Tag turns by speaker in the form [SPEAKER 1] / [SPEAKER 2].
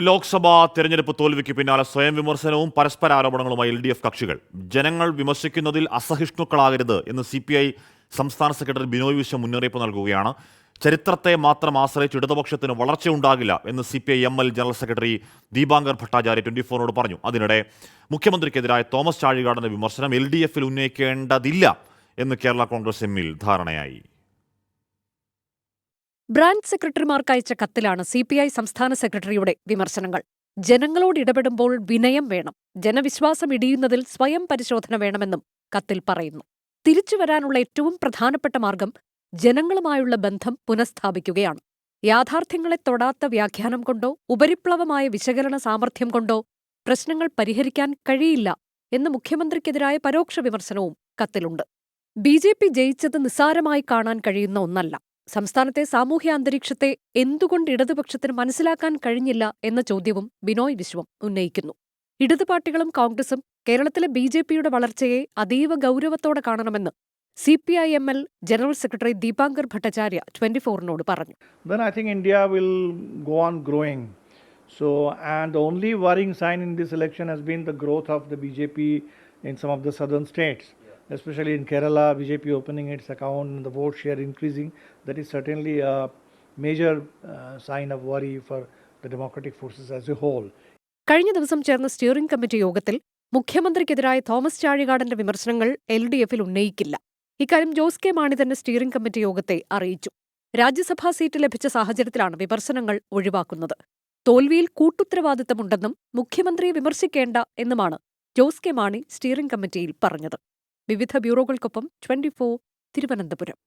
[SPEAKER 1] ലോക്സഭാ തെരഞ്ഞെടുപ്പ് തോൽവിക്ക് പിന്നാലെ സ്വയം വിമർശനവും പരസ്പരാരോപണങ്ങളുമായി LDF കക്ഷികൾ. ജനങ്ങൾ വിമർശിക്കുന്നതിൽ അസഹിഷ്ണുക്കളാകരുത് എന്ന് CPI സംസ്ഥാന സെക്രട്ടറി ബിനോയ് വിശ്വം മുന്നറിയിപ്പ് നൽകുകയാണ്. ചരിത്രത്തെ മാത്രം ആശ്രയിച്ച് ഇടതുപക്ഷത്തിന് വളർച്ചയുണ്ടാകില്ല എന്ന് CPI-ML general secretary Dipankar Bhattacharya 24നോട് പറഞ്ഞു. അതിനിടെ മുഖ്യമന്ത്രിക്കെതിരായ തോമസ് ചാഴികാടന്റെ വിമർശനം LDF-ൽ ഉന്നയിക്കേണ്ടതില്ല എന്ന് കേരള കോൺഗ്രസ് എമ്മിൽ ധാരണയായി.
[SPEAKER 2] ബ്രാഞ്ച് സെക്രട്ടറിമാർക്ക് അയച്ച കത്തിലാണ് CPI സംസ്ഥാന സെക്രട്ടറിയുടെ വിമർശനങ്ങൾ. ജനങ്ങളോട് ഇടപെടുമ്പോൾ വിനയം വേണം, ജനവിശ്വാസം ഇടിയുന്നതിൽ സ്വയം പരിശോധന വേണമെന്നും കത്തിൽ പറയുന്നു. തിരിച്ചുവരാനുള്ള ഏറ്റവും പ്രധാനപ്പെട്ട മാർഗം ജനങ്ങളുമായുള്ള ബന്ധം പുനഃസ്ഥാപിക്കുകയാണ്. യാഥാർത്ഥ്യങ്ങളെ തൊടാത്ത വ്യാഖ്യാനം കൊണ്ടോ ഉപരിപ്ലവമായ വിശകലന സാമർഥ്യം കൊണ്ടോ പ്രശ്നങ്ങൾ പരിഹരിക്കാൻ കഴിയില്ല എന്ന മുഖ്യമന്ത്രിക്കെതിരായ പരോക്ഷ വിമർശനവും കത്തിലുണ്ട്. BJP ജയിച്ചത് നിസ്സാരമായി കാണാൻ കഴിയുന്ന ഒന്നല്ല. സംസ്ഥാനത്തെ സാമൂഹ്യ അന്തരീക്ഷത്തെ എന്തുകൊണ്ട് ഇടതുപക്ഷത്തിന് മനസ്സിലാക്കാൻ കഴിഞ്ഞില്ല എന്ന ചോദ്യവും ബിനോയ് വിശ്വം ഉന്നയിക്കുന്നു. ഇടതു പാർട്ടികളും കോൺഗ്രസും കേരളത്തിലെ BJPയുടെ വളർച്ചയെ അതീവ ഗൗരവത്തോടെ കാണണമെന്ന് CPI-ML general secretary Dipankar Bhattacharya 24നോട് പറഞ്ഞു.
[SPEAKER 3] Then I think India will go on growing. So, and the only worrying sign in this election has been the growth of the BJP in some of the southern states. Especially in Kerala, BJP opening its account and the vote share increasing. That is certainly a major sign of worry for the democratic forces as a whole.
[SPEAKER 2] കഴിഞ്ഞ ദിവസം ചേർന്ന steering committee യോഗത്തിൽ മുഖ്യമന്ത്രിക്കെതിരായ Thomas ചാഴികാടന്റെ വിമർശനങ്ങൾ LDF-ൽ ഉന്നയിക്കില്ല. ഇക്കാര്യം Jose K Mani തന്നെ steering committee യോഗത്തെ അറിയിച്ചു. രാജ്യസഭാ seat ലഭിച്ച സാഹചര്യത്തിലാണ് വിമർശനങ്ങൾ ഒഴിവാക്കുന്നത്. തോൽവിയിൽ കൂട്ടുത്തരവാദിത്തമുണ്ടെന്നും മുഖ്യമന്ത്രിയെ വിമർശിക്കേണ്ട എന്നുമാണ് ജോസ് കെ മാണി സ്റ്റിയറിംഗ് കമ്മിറ്റിയിൽ പറഞ്ഞത്. വിവിധ ബ്യൂറോകൾക്കൊപ്പം 24 തിരുവനന്തപുരം.